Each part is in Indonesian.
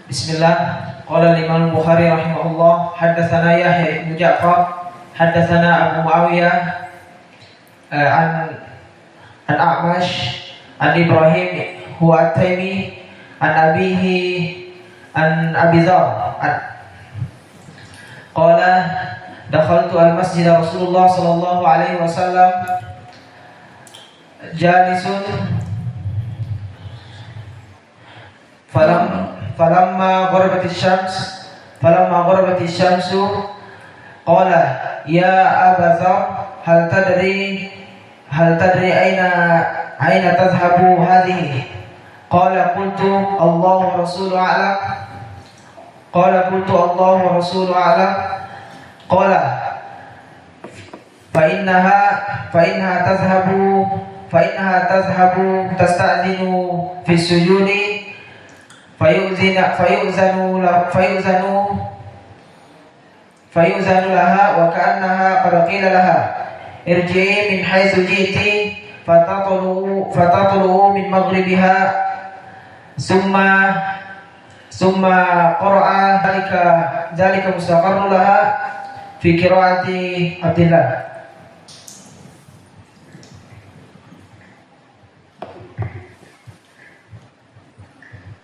Bismillah. Qala Imam Bukhari rahimahullah, haddatsana Yahya bin Ja'far, haddatsana Abu Muawiyah an A'mash an Ibrahim huwa At-Taimi an abihi an Abi Dzar qala dakhaltu al-masjid Rasulullah sallallahu alaihi wasallam jalisun falamma gharabat asy-syamsu qala ya Aba Dzar hal tadri aina tadhhabu hadhihi qala qultu Allah wa rasuluhu a'lam qala fa innaha tadhhabu tasta'dinu fi sujudi fayuzanu laha wa ka'annaha qad qila laha irji'i min haitsu ji'ti fatatlu min maghribiha summa qara'a dzalika mustaqarru laha fi qiraati Abdillah.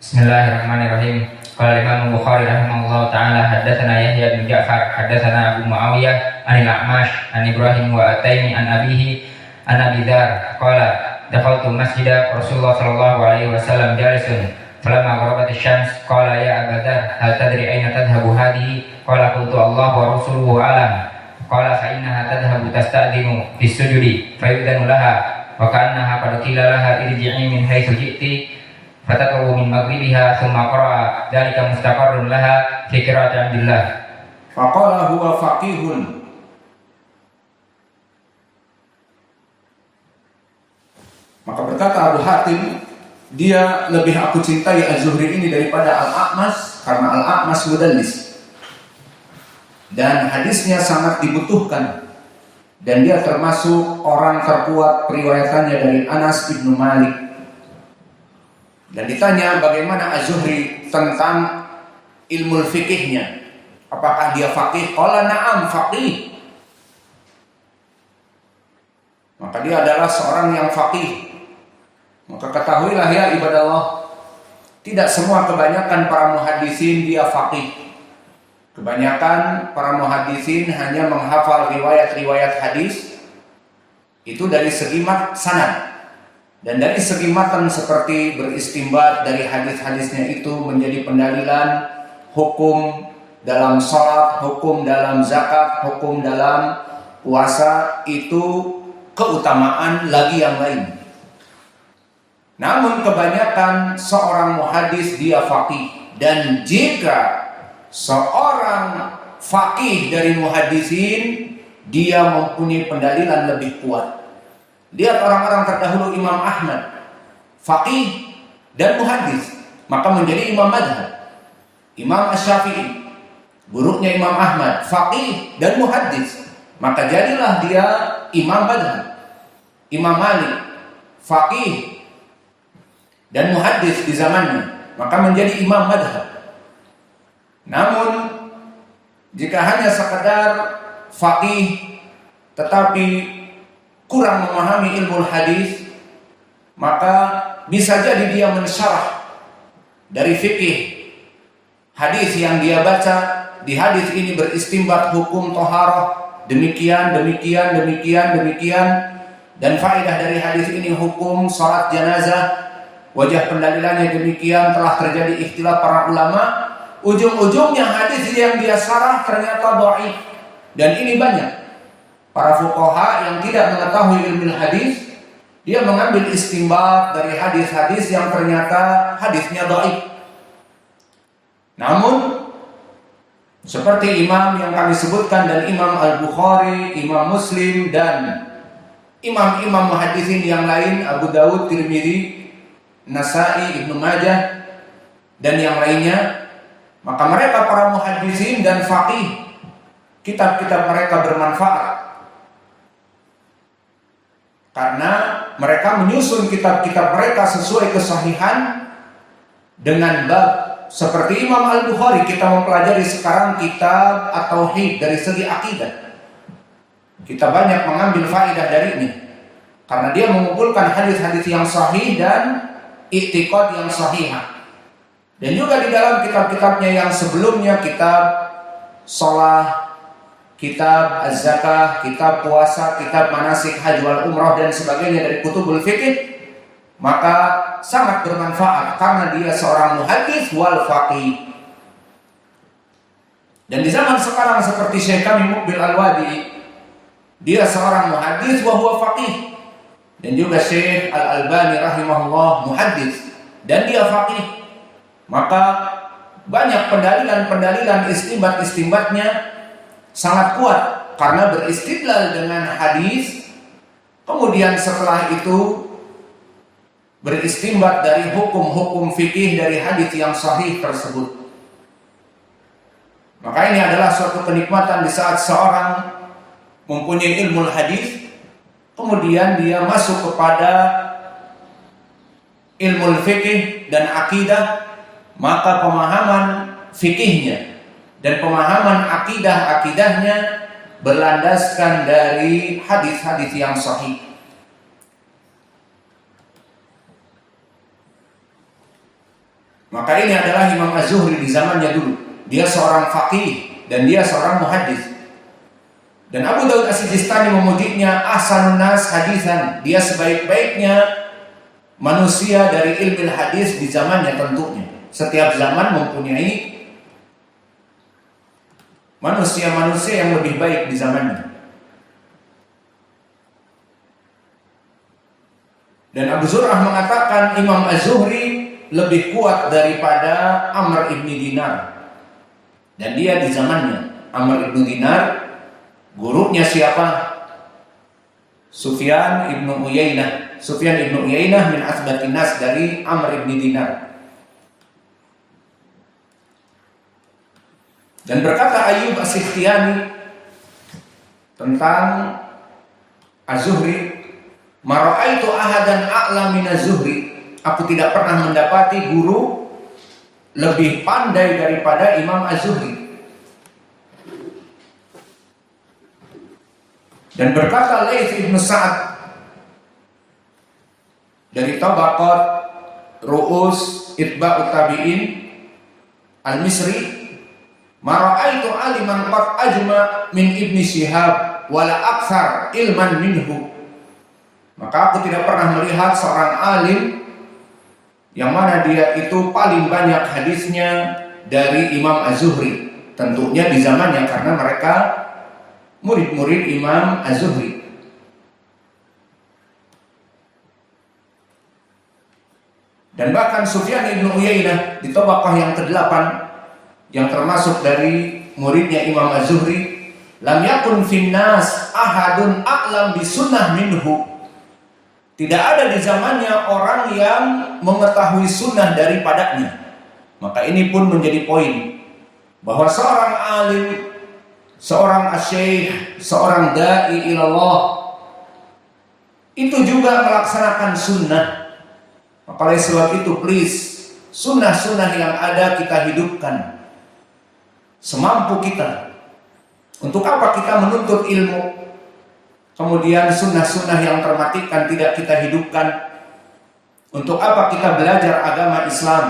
Bismillahirrahmanirrahim. Qala Imam Bukhari rahimahullah ta'ala haddatsana Yahya bin Ja'far haddatsana Abu Muawiyah anil A'mash an Ibrahim wa At-Taimi an abihi an Abi Dzar qala dakhaltu masjida Rasulullah sallallahu alaihi wasallam jalisun falamma gharabat asy-syams qala ya Aba Dzar hal tadri aina tadhhabu hadhihi qala qultu Allah wa rasuluhu a'lam qala fa innaha tadhhabu tasta'dinu bis sujudi fayudhanu laha wa ka'annaha qad qila laha irji'i min haitsu ji'ti fatatlu min maghribiha thumma qara'a dzalika mustaqarrun laha fi qiraati Abdillah. Faqala huwa faqihun. Maka berkata Abu Hatim, dia lebih aku cintai Az-Zuhri ini daripada Al-A'mas karena Al-A'mas mudallis dan hadisnya sangat dibutuhkan, dan dia termasuk orang terkuat periwayatannya dari Anas bin Malik. Dan ditanya bagaimana Az-Zuhri tentang ilmu fikihnya, apakah dia faqih? Qala na'am faqih. Maka dia adalah seorang yang faqih. Maka ketahuilah ya ibadallah, tidak semua kebanyakan para muhaddisin dia faqih. Kebanyakan para muhaddisin hanya menghafal riwayat-riwayat hadis itu dari segi sanad. Dan dari segi matan seperti beristimbat dari hadis-hadisnya itu menjadi pendalilan hukum dalam sholat, hukum dalam zakat, hukum dalam puasa, itu keutamaan lagi yang lain. Namun kebanyakan seorang muhadis dia faqih, dan jika seorang faqih dari muhadisin dia mempunyai pendalilan lebih kuat. Lihat orang-orang terdahulu Imam Ahmad, faqih dan muhaddis, maka menjadi imam madhab. Imam Asy-Syafi'i, gurunya Imam Ahmad, faqih dan muhaddis, maka jadilah dia imam madhab. Imam Malik, faqih dan muhaddis di zamannya, maka menjadi imam madhab. Namun jika hanya sekedar faqih tetapi kurang memahami ilmu hadis, maka bisa jadi dia mensyarah dari fikih hadis yang dia baca. Di hadis ini beristimbat hukum thaharah, demikian, dan faedah dari hadis ini hukum salat janazah, wajah pendalilannya demikian, telah terjadi ikhtilaf para ulama. Ujung-ujungnya hadis yang dia syarah ternyata dhaif, dan ini banyak. Para fuqaha yang tidak mengetahui ilmu hadis, dia mengambil istimbat dari hadis-hadis yang ternyata hadisnya dhaif. Namun seperti imam yang kami sebutkan, dan Imam Al-Bukhari, Imam Muslim, dan imam-imam muhaddisin yang lain, Abu Dawud, Tirmidzi, Nasa'i, Ibnu Majah, dan yang lainnya, maka mereka para muhaddisin dan faqih, kitab-kitab mereka bermanfaat karena mereka menyusun kitab-kitab mereka sesuai kesahihan dengan bab seperti Imam Al-Bukhari, kita mempelajari sekarang kitab At-Tauhid dari segi akidah. Kita banyak mengambil faedah dari ini karena dia mengumpulkan hadis-hadis yang sahih dan i'tiqad yang sahihah. Dan juga di dalam kitab-kitabnya yang sebelumnya, kitab shalah, kitab az-zakah, kitab puasa, kitab manasik haji wal umrah dan sebagainya dari kutubul fikih, maka sangat bermanfaat karena dia seorang muhaddits wal faqih. Dan di zaman sekarang seperti Syekh kami Muqbil Al-Wadi, dia seorang muhaddits wa huwa faqih. Dan juga Syekh Al-Albani rahimahullah muhaddits dan dia faqih. Maka banyak pendalilan-pendalilan istinbat-istinbatnya sangat kuat karena beristidlal dengan hadis, kemudian setelah itu beristinbat dari hukum-hukum fikih dari hadis yang sahih tersebut. Maka ini adalah suatu kenikmatan di saat seorang mempunyai ilmu hadis, kemudian dia masuk kepada ilmu fikih dan akidah, maka pemahaman fikihnya dan pemahaman akidahnya berlandaskan dari hadis-hadis yang sahih. Maka ini adalah Imam Az-Zuhri di zamannya dulu. Dia seorang faqih dan dia seorang muhaddits. Dan Abu Daud As-Sijistani memujinya ahsanun nas hadisan. Dia sebaik-baiknya manusia dari ilmu hadis di zamannya tentunya. Setiap zaman mempunyai manusia-manusia yang lebih baik di zamannya. Dan Abu Zur'ah mengatakan Imam Az-Zuhri lebih kuat daripada Amr ibn Dinar. Dan dia di zamannya. Amr ibn Dinar, gurunya siapa? Sufyan ibn Uyainah. Sufyan ibn Uyainah min asbatin nas dari Amr ibn Dinar. Dan berkata Ayyub As-Sikhtiyani tentang Az-Zuhri, "Ma ra'aitu ahadan a'la min Az-Zuhri." Aku tidak pernah mendapati guru lebih pandai daripada Imam Az-Zuhri. Dan berkata Laits ibn Sa'ad dari Tabaqat Ru'us Itba'ut Tabi'in Al-Misri, "Ma ra'aitu aliman qad ajma min Ibni Syihab wala aktsar ilman minhu." Maka aku tidak pernah melihat seorang alim yang mana dia itu paling banyak hadisnya dari Imam Az-Zuhri. Tentunya di zamannya karena mereka murid-murid Imam Az-Zuhri. Dan bahkan Sufyan ibn Uyainah di Tabaqah yang ke-8 yang termasuk dari muridnya Imam Az-Zuhri, "Lam yakun finnas ahadun a'lam bisunnah minhu." Tidak ada di zamannya orang yang mengetahui sunnah daripadanya. Maka ini pun menjadi poin bahwa seorang alim, seorang asy-syaikh, seorang da'i ilallah itu juga melaksanakan sunnah. Maka oleh sebab itu please, sunnah-sunnah yang ada kita hidupkan semampu kita. Untuk apa kita menuntut ilmu kemudian sunnah-sunnah yang termatikan tidak kita hidupkan? Untuk apa kita belajar agama Islam?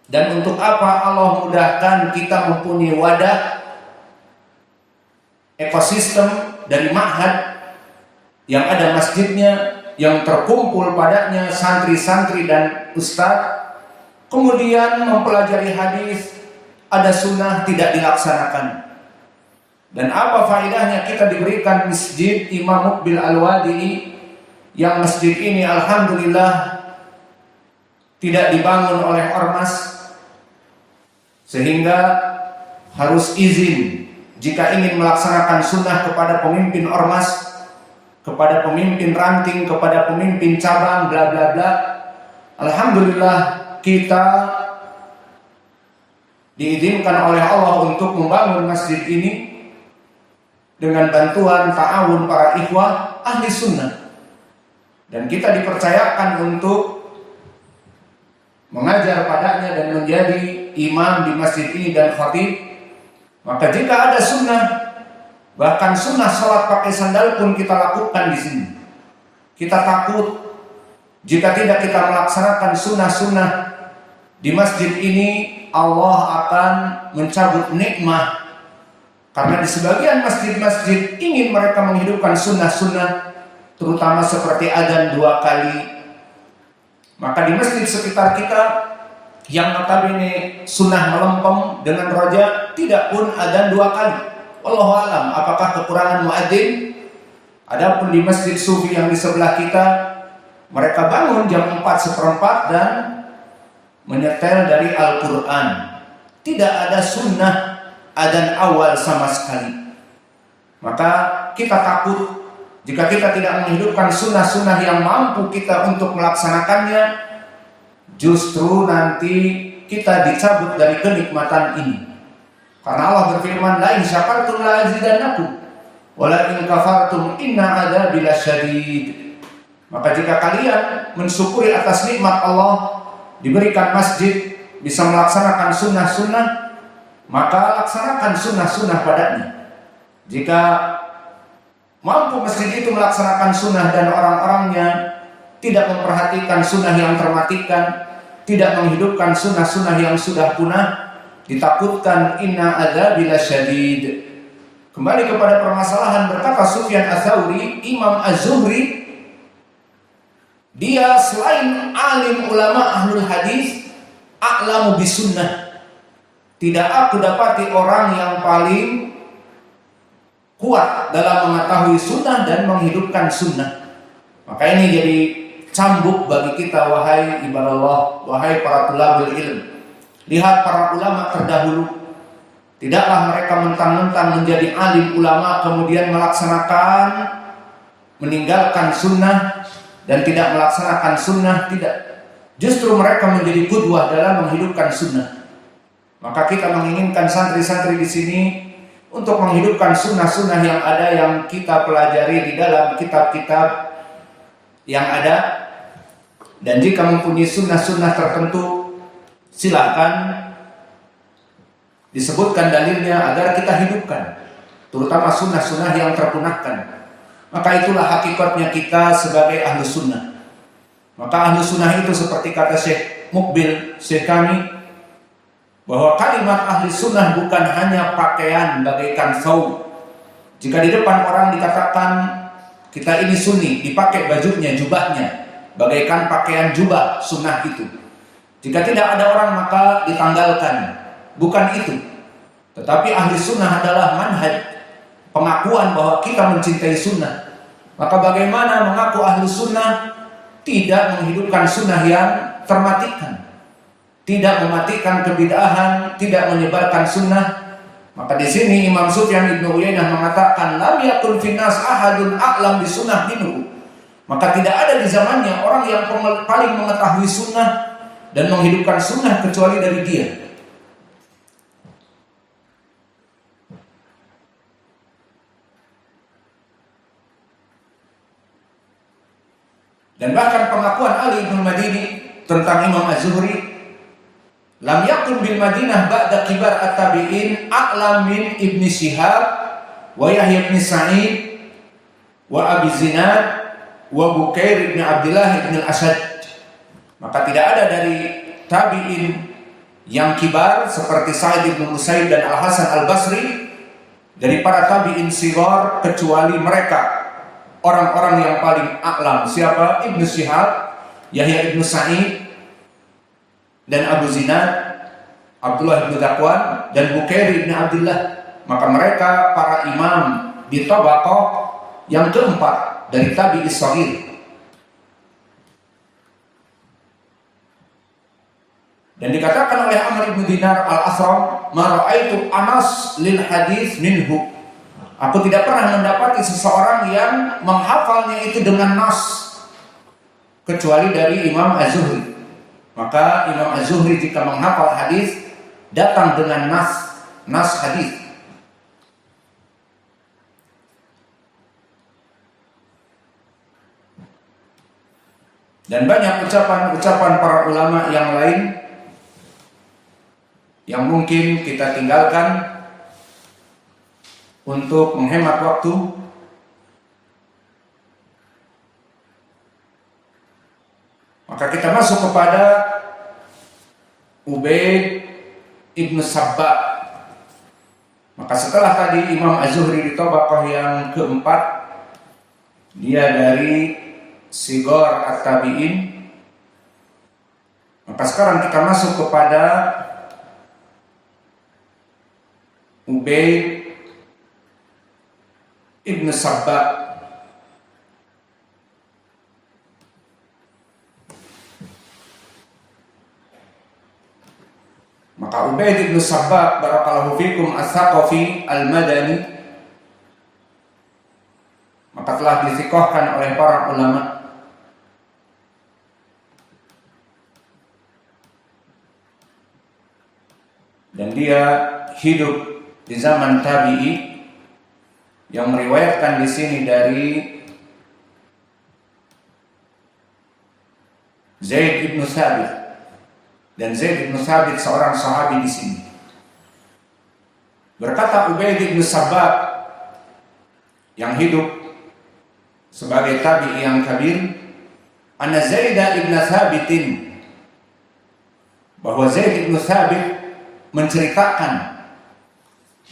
Dan untuk apa Allah mudahkan kita mempunyai wadah ekosistem dari ma'had yang ada masjidnya, yang terkumpul padanya santri-santri dan ustadz, kemudian mempelajari hadis, ada sunnah tidak dilaksanakan. Dan apa faedahnya kita diberikan masjid Imam Muqbil Al-Wadi, yang masjid ini alhamdulillah tidak dibangun oleh ormas, sehingga harus izin jika ingin melaksanakan sunnah kepada pemimpin ormas, kepada pemimpin ranting, kepada pemimpin cabang, bla bla bla. Alhamdulillah kita diizinkan oleh Allah untuk membangun masjid ini dengan bantuan ta'awun para ikhwah ahli sunnah. Dan kita dipercayakan untuk mengajar padanya dan menjadi imam di masjid ini dan khatib, maka jika ada sunnah, bahkan sunnah sholat pakai sandal pun kita lakukan di sini. Kita takut jika tidak kita melaksanakan sunnah-sunnah di masjid ini, Allah akan mencabut nikmah. Karena di sebagian masjid-masjid ingin mereka menghidupkan sunnah-sunnah, terutama seperti adzan 2 kali. Maka di masjid sekitar kita yang notabene sunnah melempem dengan roja, tidak pun adzan 2 kali. Wallahu alam, apakah kekurangan muadzin? Adapun di masjid sufi yang di sebelah kita, mereka bangun jam 4:15 dan menyetel dari Al-Quran. Tidak ada sunnah adzan awal sama sekali. Maka kita takut jika kita tidak menghidupkan sunnah-sunnah yang mampu kita untuk melaksanakannya, justru nanti kita dicabut dari kenikmatan ini. Karena Allah berfirman, la in syakartum la azidannakum wa la in kafartum inna adzabi lasyadid. Maka jika kalian mensyukuri atas nikmat Allah, diberikan masjid, bisa melaksanakan sunnah-sunnah, maka laksanakan sunnah-sunnah padanya. Jika mampu masjid itu melaksanakan sunnah dan orang-orangnya tidak memperhatikan sunnah yang termatikan, tidak menghidupkan sunnah-sunnah yang sudah punah, ditakutkan inna adzabi lasyadid. Kembali kepada permasalahan, berkata Sufyan Ats-Tsauri, Imam Az-Zuhri, dia selain alim ulama ahlul hadis, a'lamu bisunnah. Tidak aku dapati orang yang paling kuat dalam mengetahui sunnah dan menghidupkan sunnah. Maka ini jadi cambuk bagi kita, wahai ibadallah, wahai para tulabul ilm. Lihat para ulama terdahulu, tidaklah mereka mentang-mentang menjadi alim ulama kemudian melaksanakan, meninggalkan sunnah dan tidak melaksanakan sunnah, tidak. Justru mereka menjadi qudwah dalam menghidupkan sunnah. Maka kita menginginkan santri-santri di sini untuk menghidupkan sunnah-sunnah yang ada, yang kita pelajari di dalam kitab-kitab yang ada. Dan jika mempunyai sunnah-sunnah tertentu, silakan disebutkan dalilnya agar kita hidupkan, terutama sunnah-sunnah yang terpunahkan. Maka itulah hakikatnya kita sebagai ahlu sunnah. Maka ahlu sunnah itu seperti kata Syekh Mukbil, Syekh kami, bahwa kalimat ahli sunnah bukan hanya pakaian bagaikan saum. Jika di depan orang dikatakan kita ini sunni, dipakai bajunya, jubahnya bagaikan pakaian jubah sunnah itu. Jika tidak ada orang maka ditanggalkan. Bukan itu. Tetapi ahli sunnah adalah manhaj, pengakuan bahwa kita mencintai sunnah. Maka bagaimana mengaku ahli sunnah tidak menghidupkan sunnah yang termatikan, tidak mematikan kebid'ahan, tidak menyebarkan sunnah. Maka di sini Imam Sufyan Ibnu Uyainah mengatakan, lam yakun finnas ahadun a'lam bisunnah minhu. Maka tidak ada di zamannya orang yang paling mengetahui sunnah dan menghidupkan sunnah kecuali dari dia. Dan bahkan pengakuan Ali bin Madini tentang Imam Az-Zuhri, lam yakun bil Madinah ba'da kibar at-tabi'in a'lam min Ibn Shihab wa Yahya bin Sa'id wa Abi Zinad wa Bukair bin Abdullah bin Al-Asad. Maka tidak ada dari tabi'in yang kibar seperti Sa'id bin Musayyib dan Al-Hasan Al-Basri, dari para tabi'in sighar, kecuali mereka orang-orang yang paling a'lam. Siapa? Ibn Shihab, Yahya bin Sa'id dan Abu Zinad, Abdullah bin Zakwan dan Bukair bin Abdullah. Maka mereka para imam di tabaqah yang keempat dari tabi'is shaghir. Dan dikatakan oleh Amr bin Dinar Al-Asram, ma ra'aitu anas lil hadis minhu. Aku tidak pernah mendapati seseorang yang menghafalnya itu dengan nas kecuali dari Imam Az-Zuhri. Maka Imam Az-Zuhri jika menghafal hadis datang dengan nas hadis. Dan banyak ucapan-ucapan para ulama yang lain yang mungkin kita tinggalkan untuk menghemat waktu. Maka kita masuk kepada Ubaid ibn Sabbah. Maka setelah tadi Imam Az-Zuhri di tabaqah yang keempat, dia dari Sigar At-Tabi'in, maka sekarang kita masuk kepada Ubaid ibn Sabbah. Maka Ubaid ibn Sabbah barakallahu fikum as-Saqafi al-Madani, maka telah disikohkan oleh para ulama. Dan dia hidup di zaman tabi'i, yang meriwayatkan di sini dari Zaid ibn Thabit. Dan Zaid ibn Thabit seorang sahabi di sini. Berkata Ubaid ibn Sabbah yang hidup sebagai tabi'i yang kabir, anna Zaid ibn Thabitin, bahwa Zaid ibn Thabit menceritakan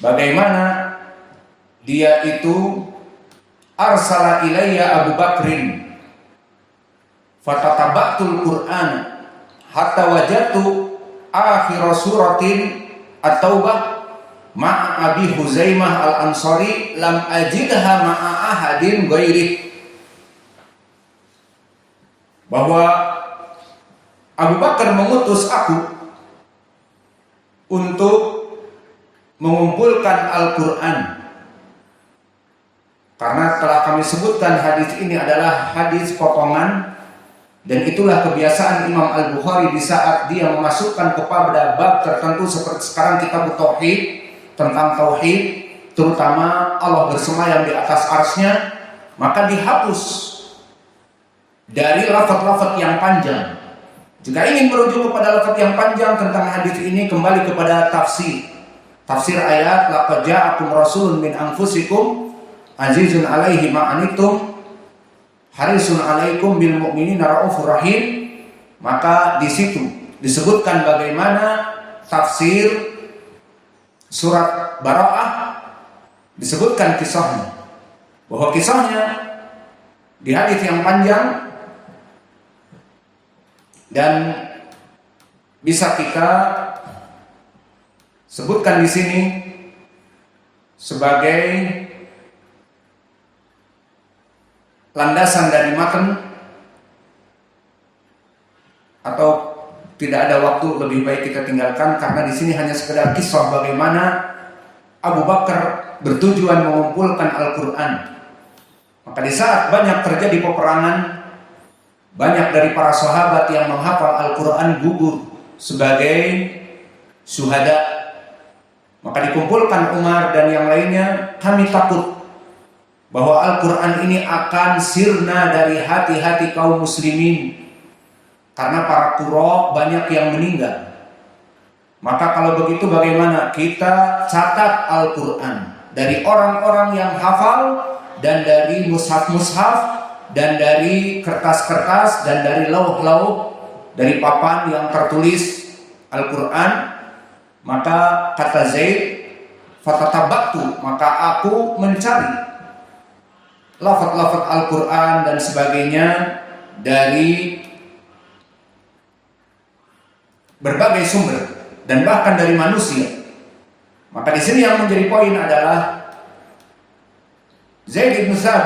bagaimana dia itu arsala ilayya Abu Bakrin fatatabatul Qur'an hatta wajadtu akhir suratin At-Taubah ma'a Abi Huzaimah al-Ansari lam ajidha ma'a ahadin ghairi. Bahwa Abu Bakar mengutus aku untuk mengumpulkan Al-Quran, karena telah kami sebutkan hadis ini adalah hadis potongan, dan itulah kebiasaan Imam Al-Bukhari di saat dia memasukkan kepada bab tertentu seperti sekarang kitab Tauhid, tentang Tauhid, terutama Allah bersemayam di atas arsy-Nya, maka dihapus dari lafaz-lafaz yang panjang. Jika ingin merujuk kepada lafaz yang panjang tentang hadis ini, kembali kepada tafsir ayat laqad ja'akum rasulun min anfusikum azizun 'alaihi ma anittum harisun 'alaikum bil mu'minina raufur rahim. Maka di situ disebutkan bagaimana tafsir surat Bara'ah, disebutkan kisahnya, bahwa kisahnya di hadis yang panjang dan bisa kita sebutkan di sini sebagai landasan dari matan, atau tidak ada waktu, lebih baik kita tinggalkan karena di sini hanya sekedar kisah bagaimana Abu Bakar bertujuan mengumpulkan Al-Quran. Maka di saat banyak terjadi peperangan, banyak dari para sahabat yang menghafal Al-Quran gugur sebagai syuhada. Maka dikumpulkan Umar dan yang lainnya, kami takut bahwa Al-Quran ini akan sirna dari hati-hati kaum muslimin, karena para qurra banyak yang meninggal. Maka kalau begitu bagaimana kita catat Al-Quran dari orang-orang yang hafal, dan dari mushaf-mushaf, dan dari kertas-kertas, dan dari lauh-lauh, dari papan yang tertulis Al-Quran. Maka kata Zaid, fatatabaktu, maka aku mencari lafaz-lafaz Al-Quran dan sebagainya dari berbagai sumber dan bahkan dari manusia. Maka di sini yang menjadi poin adalah Zaid bin Thabit